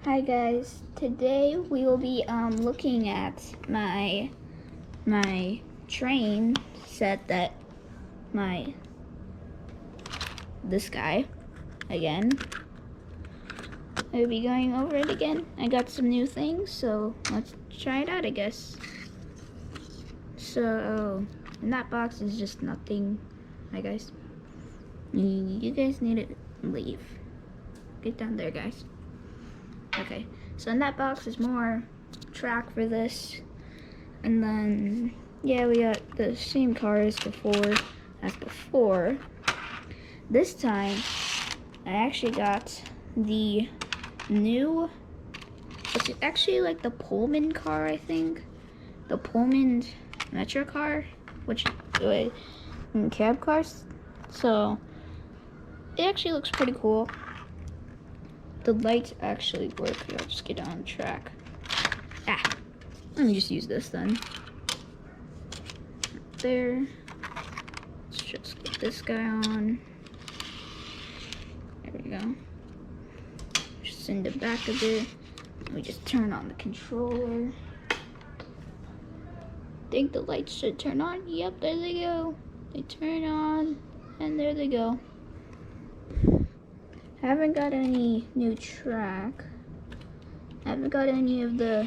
Hi guys, today we will be looking at my train set that this guy again. I'll be going over it again. I got some new things, so let's try it out, I guess. So in that box is just nothing. Hi guys, you guys need to leave. Get down there, guys. Okay, so in that box is more track for this, and then yeah, we got the same car as before. This time I actually got the new, it's actually like the Pullman car, I think, the Pullman Metra car, which in cab cars, so it actually looks pretty cool. The lights actually work. I'll just get on track. Let me just use this then. There. Let's just get this guy on. There we go. Just in the back of it. We just turn on the controller. Think the lights should turn on. Yep, there they go. They turn on, and there they go. I haven't got any new track. I haven't got any of the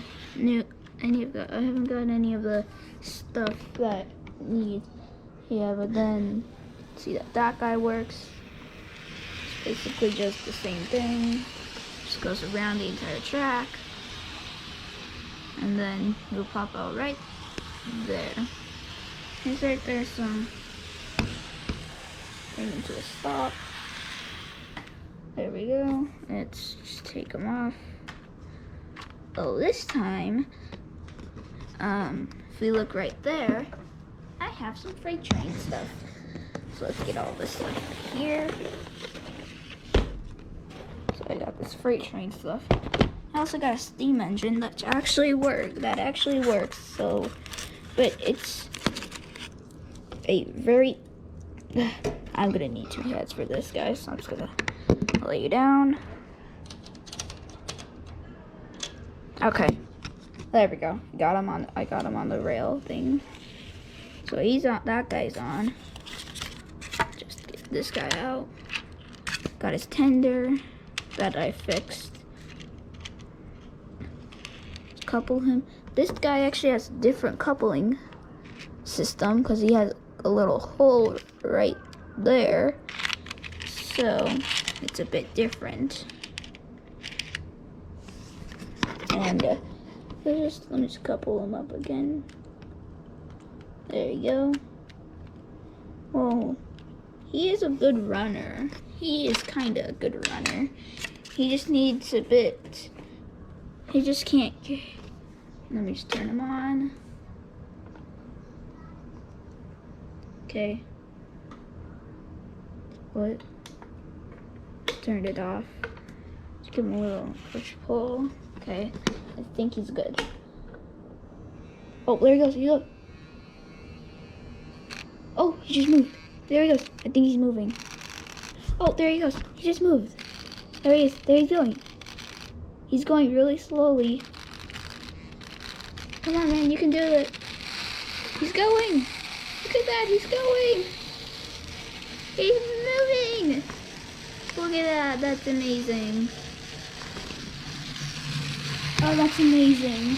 stuff that needs. Yeah, but then see that guy works. It's basically just the same thing. Just goes around the entire track, and then it'll pop out right there. It's right there. Some bring him to a stop. There we go. Let's just take them off. Oh, this time, if we look right there, I have some freight train stuff. So let's get all this stuff here. So I got this freight train stuff. I also got a steam engine that actually works. So, but it's a very. I'm gonna need 2 heads for this, guys. So I'm just gonna lay you down. Okay, there we go. I got him on the rail thing. So he's on. That guy's on. Just get this guy out. Got his tender that I fixed. Couple him. This guy actually has a different coupling system because he has a little hole right there. So it's a bit different. And let me just couple them up again. There you go. Well, he is a good runner. He is kind of a good runner. He just needs a bit. He just can't. Let me just turn him on. Okay. What? Turned it off. Just give him a little push pull. Okay, I think he's good. Oh, there he goes. Look. Oh, he just moved. There he goes. I think he's moving. Oh, there he goes. He just moved. There he is. There he's going. He's going really slowly. Come on, man. You can do it. He's going. Look at that. He's going. He's moving. Look at that. That's amazing. Oh, that's amazing.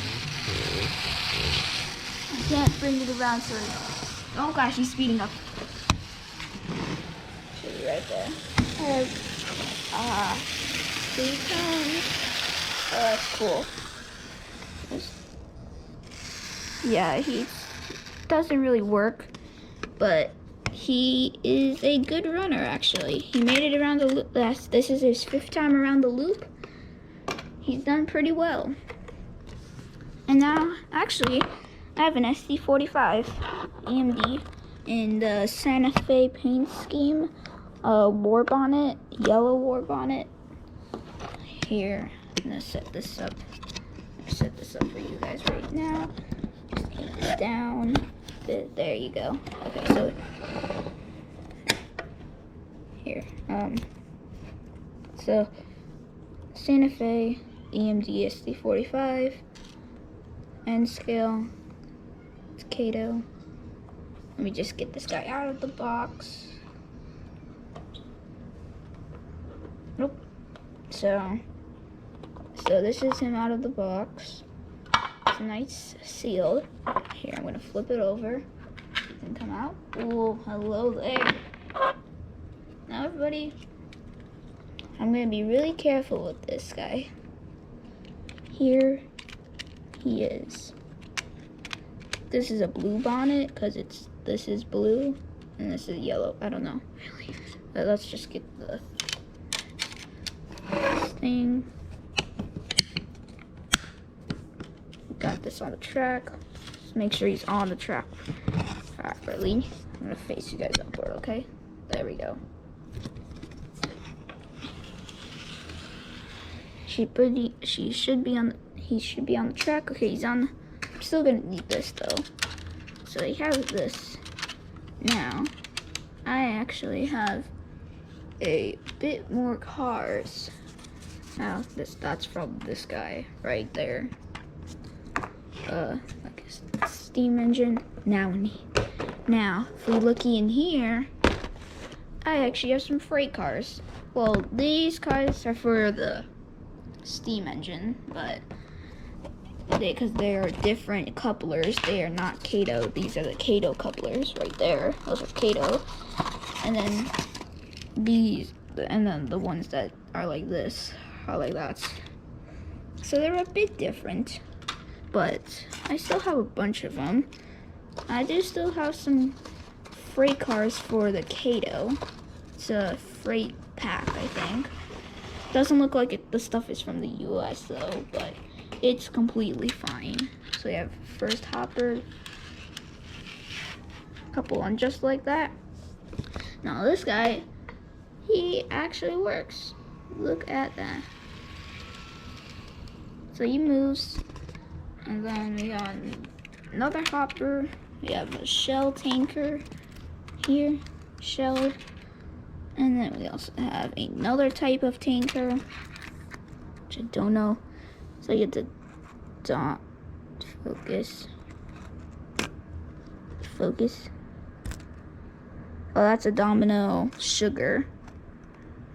I can't bring it around, so oh gosh, he's speeding up. Should be right there. Here he comes. Oh, that's cool. Yeah, he doesn't really work, but he is a good runner, actually. He made it around the loop. This is his 5th time around the loop. He's done pretty well. And now, actually, I have an SD45 AMD in the Santa Fe paint scheme, war bonnet, yellow war bonnet. Here, I'm gonna set this up. For you guys right now. Just paint this down. There you go. Okay, so here, so Santa Fe EMD SD45. N scale. It's Kato. Let me just get this guy out of the box. Nope. So this is him out of the box. It's nice sealed. Here, I'm gonna flip it over. You can come out. Oh, hello there. Now everybody, I'm gonna be really careful with this guy. Here he is. This is a blue bonnet because this is blue and this is yellow. I don't know really. But let's just get the thing. Got this on the track. Just make sure he's on the track properly. I'm gonna face you guys upward, okay? There we go. He should be on the track. Okay, he's on. I'm still gonna need this though. So he has this. Now, I actually have a bit more cars. Now, that's from this guy right there. Like a steam engine. Now, if we looky in here, I actually have some freight cars. Well, these cars are for the steam engine, but because they are different couplers, they are not Kato. These are the Kato couplers right there. Those are Kato. And then the ones that are like this are like that. So they're a bit different, but I still have a bunch of them. I do still have some freight cars for the Kato. It's a freight pack, I think. Doesn't look like the stuff is from the US though, but it's completely fine. So we have first hopper, couple on just like that. Now this guy, he actually works. Look at that. So he moves, and then we got another hopper. We have a shell tanker here, shell. And then we also have another type of tanker, which I don't know. So you get the focus. Oh, that's a Domino sugar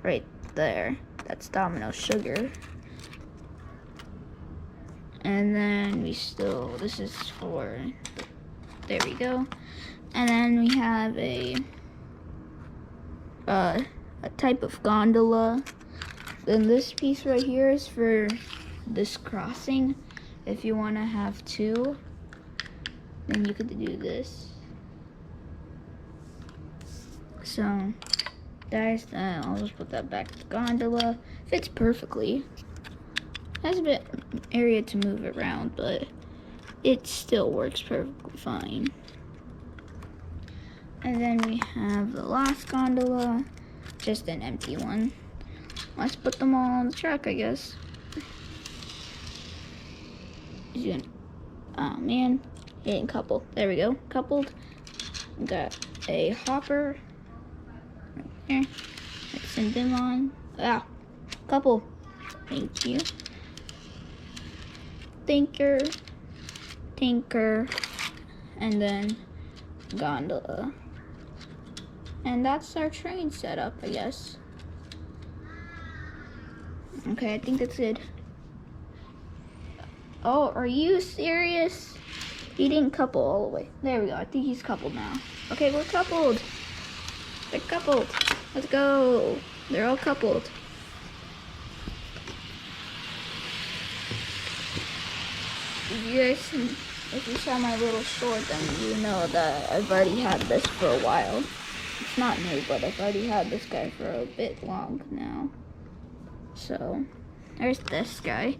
right there. That's Domino sugar. And then this is for, there we go. And then we have a type of gondola. Then this piece right here is for this crossing. If you want to have two, then you could do this. So there's that. I'll just put that back to the gondola. Fits perfectly. Has a bit area to move around, but it still works perfectly fine. And then we have the last gondola, just an empty one. Let's put them all on the track, I guess. Oh man, it didn't couple. There we go, coupled. Got a hopper right there. Let's send them on. Ah, couple. Thank you. Tinker, and then gondola. And that's our train setup, I guess. Okay, I think that's it. Oh, are you serious? He didn't couple all the way. There we go. I think he's coupled now. Okay, we're coupled. They're coupled. Let's go. They're all coupled. If you saw my little short, then you know that I've already had this for a while. It's not new, but I've already had this guy for a bit long now. So, there's this guy.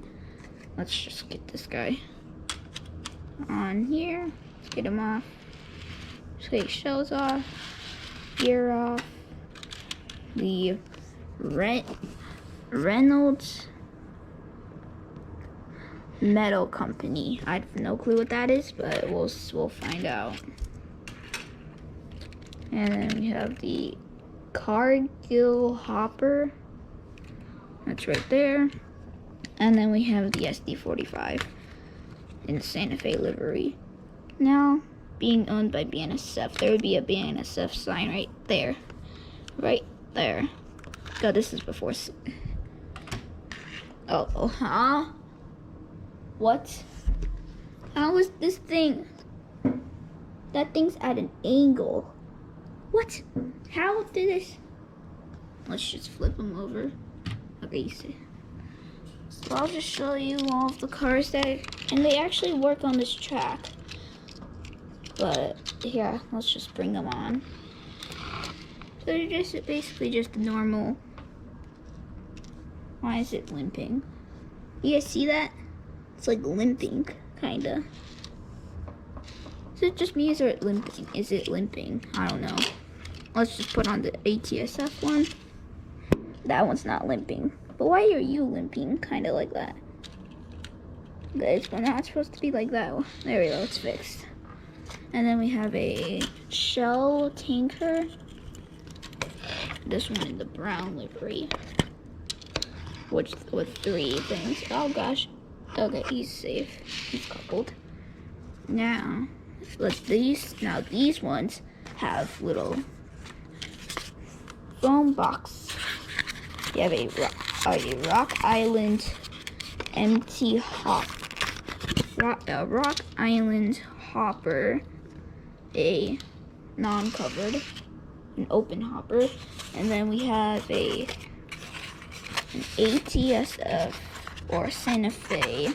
Let's just get this guy on here. Let's get him off. Just get shells off. Gear off. The Reynolds Metal Company. I have no clue what that is, but we'll find out. And then we have the Cargill hopper. That's right there. And then we have the SD45 in the Santa Fe livery. Now, being owned by BNSF, there would be a BNSF sign right there. Right there. God, this is before. Oh, huh? What? How is this thing? That thing's at an angle. What? How did this? Let's just flip them over. Okay, you see. So I'll just show you all of the cars that, and they actually work on this track. But yeah, let's just bring them on. So they're just basically just normal. Why is it limping? You guys see that? It's like limping, kinda. Is it just me, or is it limping? Is it limping? I don't know. Let's just put on the ATSF one. That one's not limping. But why are you limping? Kinda like that. Guys, we're not supposed to be like that. There we go, it's fixed. And then we have a Shell tanker. This one in the brown livery. Which with 3 things. Oh gosh. Okay, he's safe. He's coupled. Now, these ones have little foam box. You have a Rock Island empty Rock Island hopper, a non-covered, an open hopper, and then we have an ATSF or Santa Fe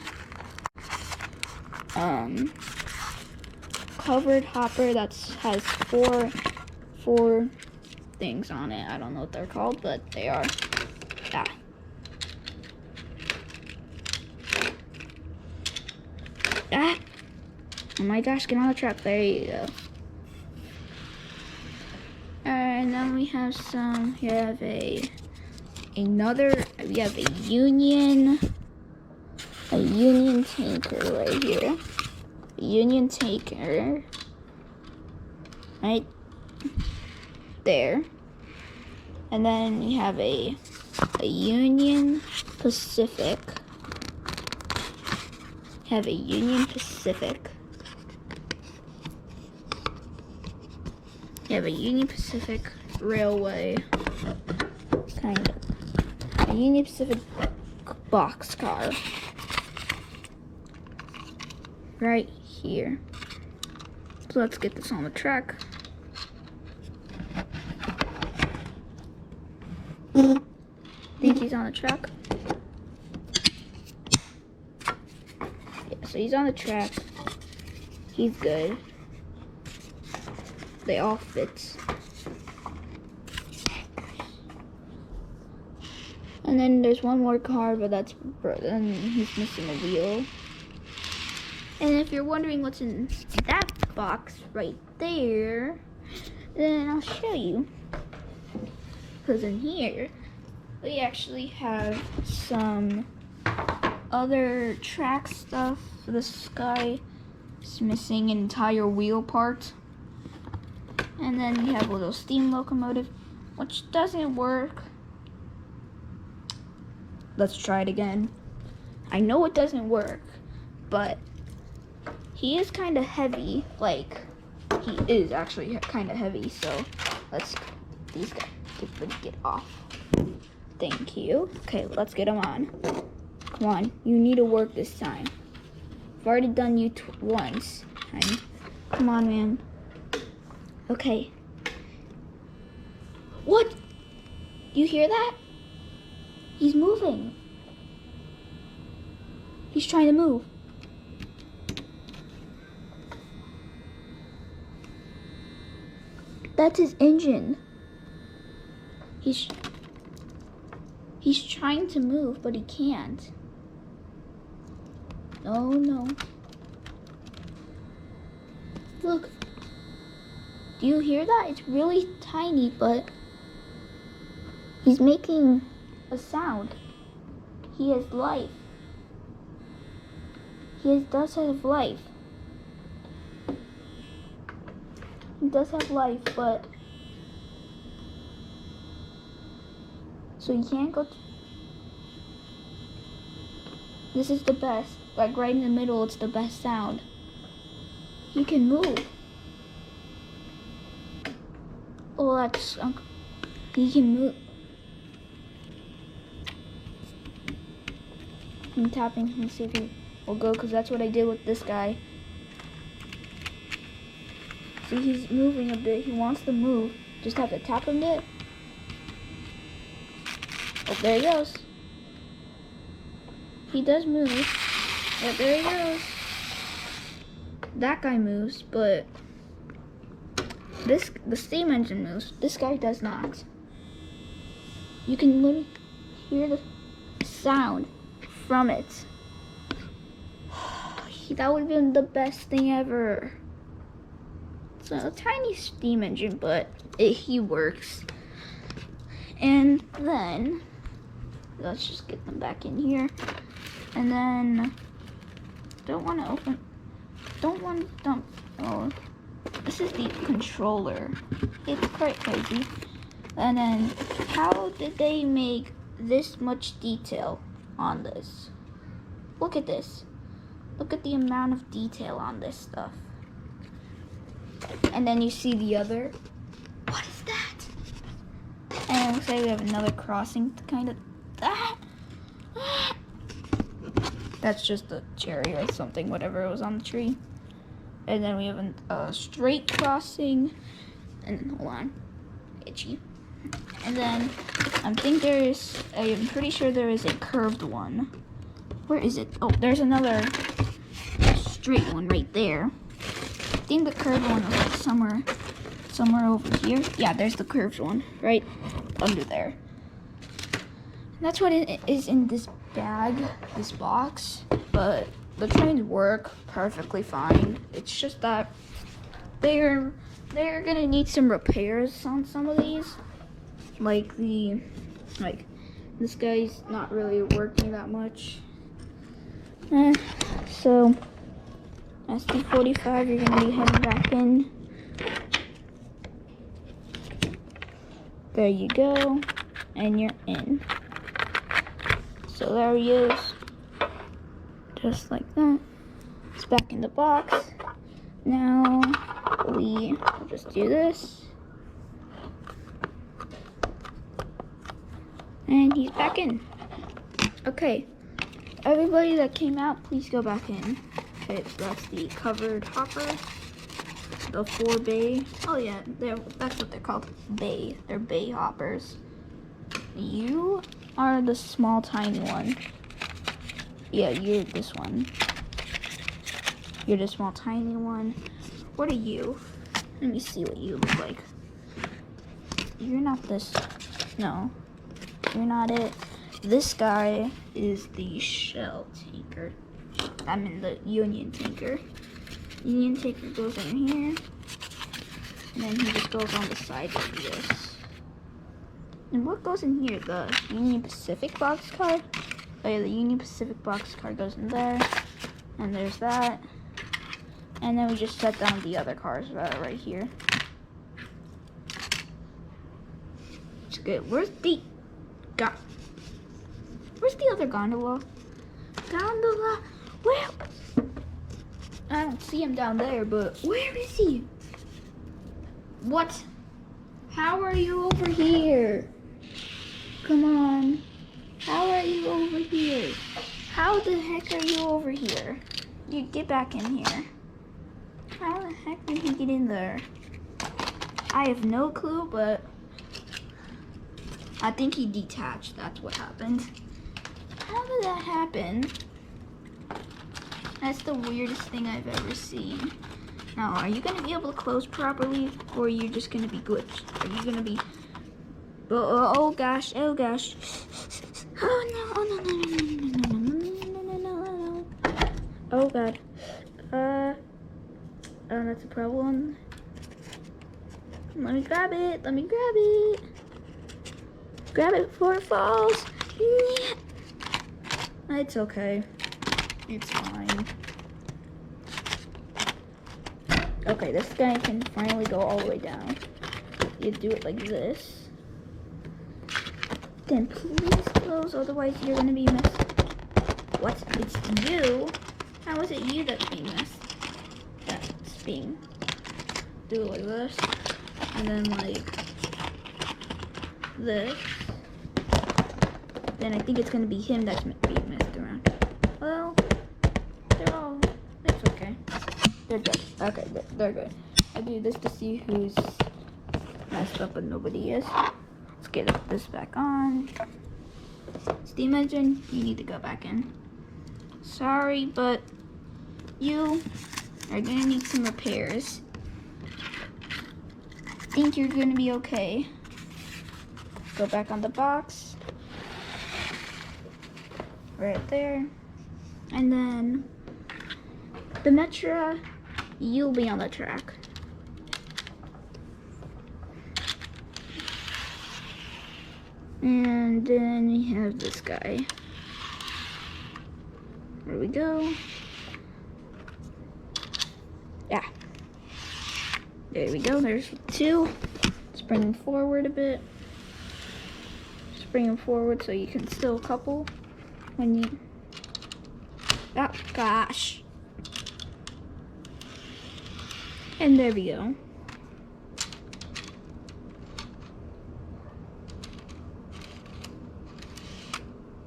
covered hopper that has four things on it. I don't know what they're called, but they are. Yeah. Ah! Oh my gosh, get on the truck. There you go. And then we have we have a Union tanker right here. A Union tanker. Right there. And then we have a Union Pacific. Have a Union Pacific. You have a Union Pacific Railway, kind of. A Union Pacific boxcar. Right here. So let's get this on the track. Think he's on the track? Yeah, so he's on the track. He's good. They all fit. And then there's one more car, but then he's missing a wheel. And if you're wondering what's in that box right there, then I'll show you. Because in here, we actually have some other track stuff. This guy is missing an entire wheel part. And then we have a little steam locomotive, which doesn't work. Let's try it again. I know it doesn't work, but he is kind of heavy. Like, he is actually kind of heavy, so these guys get off. Thank you. Okay, let's get him on. Come on, you need to work this time. I've already done you once. Come on, man. Okay. What? Do you hear that? He's moving. He's trying to move. That's his engine. He's trying to move, but he can't. Oh no. Look. Do you hear that? It's really tiny, but he's making a sound. He has life. He does have life. He does have life, but so he can't go. This is the best. Like right in the middle, it's the best sound. He can move. Oh, that's... he can move. I'm tapping him to see if he will go, because that's what I did with this guy. See, he's moving a bit. He wants to move. Just have to tap him a bit. Oh, there he goes. He does move. Yeah, there he goes. That guy moves, but the steam engine moves. This guy does not. You can literally hear the sound from it. That would have been the best thing ever. It's a tiny steam engine, but he works. And then let's just get them back in here. And then don't want to open. Don't want to dump. Oh, this is the controller. It's quite crazy. And then how did they make this much detail on this? Look at this. Look at the amount of detail on this stuff. And then you see the other. What is that? And it looks like we have another crossing kind of. That's just a cherry or something, whatever was on the tree. And then we have a straight crossing. And hold on, itchy. And then I'm pretty sure there is a curved one. Where is it? Oh, there's another straight one right there. I think the curved one is like somewhere over here. Yeah, there's the curved one right under there. And that's what it is in this bag, this box. But the trains work perfectly fine. It's just that they're gonna need some repairs on some of these. Like this guy's not really working that much. So SD45, you're gonna be heading back in. There you go, and you're in. So there he is, just like that. It's back in the box. Now we'll just do this. And he's back in. Okay, everybody that came out, please go back in. Okay, so that's the covered hopper. The 4 bay. Oh yeah, that's what they're called. Bay. They're bay hoppers. You are the small tiny one. Yeah, you're this one. You're the small tiny one. What are you? Let me see what you look like. You're not this. No. You're not it. This guy is the shell tanker. I'm in the Union tanker. Union tanker goes in here. And then he just goes on the side like this. And what goes in here? The Union Pacific boxcar? Oh yeah, the Union Pacific boxcar goes in there. And there's that. And then we just set down the other cars right here. It's good. Where's the other gondola? Gondola? Where? I don't see him down there, but where is he? What? How are you over here? Come on. How are you over here? How the heck are you over here? You get back in here. How the heck did he get in there? I have no clue, but I think he detached. That's what happened. How did that happen? That's the weirdest thing I've ever seen. Now, are you gonna be able to close properly, or are you just gonna be glitched? Are you gonna be? Oh gosh! Oh gosh! Oh no! Oh no! No! No! No! No! No! No! No! No! Oh god! That's a problem. Let me grab it. Let me grab it. Grab it before it falls. Yeah. It's okay. It's fine. Okay, this guy can finally go all the way down. You do it like this. Then please close, otherwise you're gonna be messed. What? it's you. How is it you that's being missed? That's being do it like this, and then like this. Then I think it's gonna be him that's being messed around. Well, it's okay. They're good. Okay, they're good. I do this to see who's messed up, but nobody is. Let's get this back on. Steam engine, you need to go back in. Sorry, but you are gonna need some repairs. I think you're gonna be okay. Go back on the box. Right there. And then the Metra, you'll be on the track. And then we have this guy. There we go. Yeah. There we go. There's two. Let's bring him forward a bit. Just bring him forward so you can still couple when you. Oh gosh. And there we go.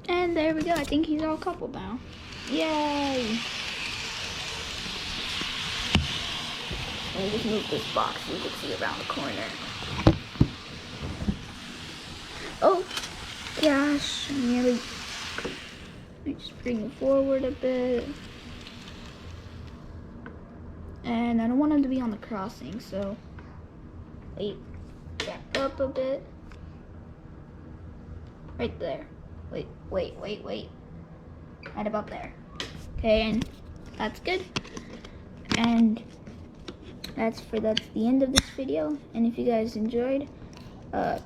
And there we go. I think he's all coupled now. Yay! Let me just move this box so you can see around the corner. Oh gosh, let me just bring it forward a bit. And I don't want him to be on the crossing, so wait, back up a bit. Right there. Wait. Right about there. Okay, and that's good. And that's the end of this video. And if you guys enjoyed,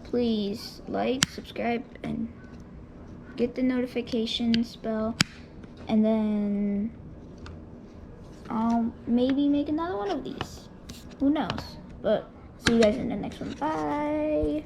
please like, subscribe, and get the notifications bell. And then I'll maybe make another one of these. Who knows? But see you guys in the next one. Bye.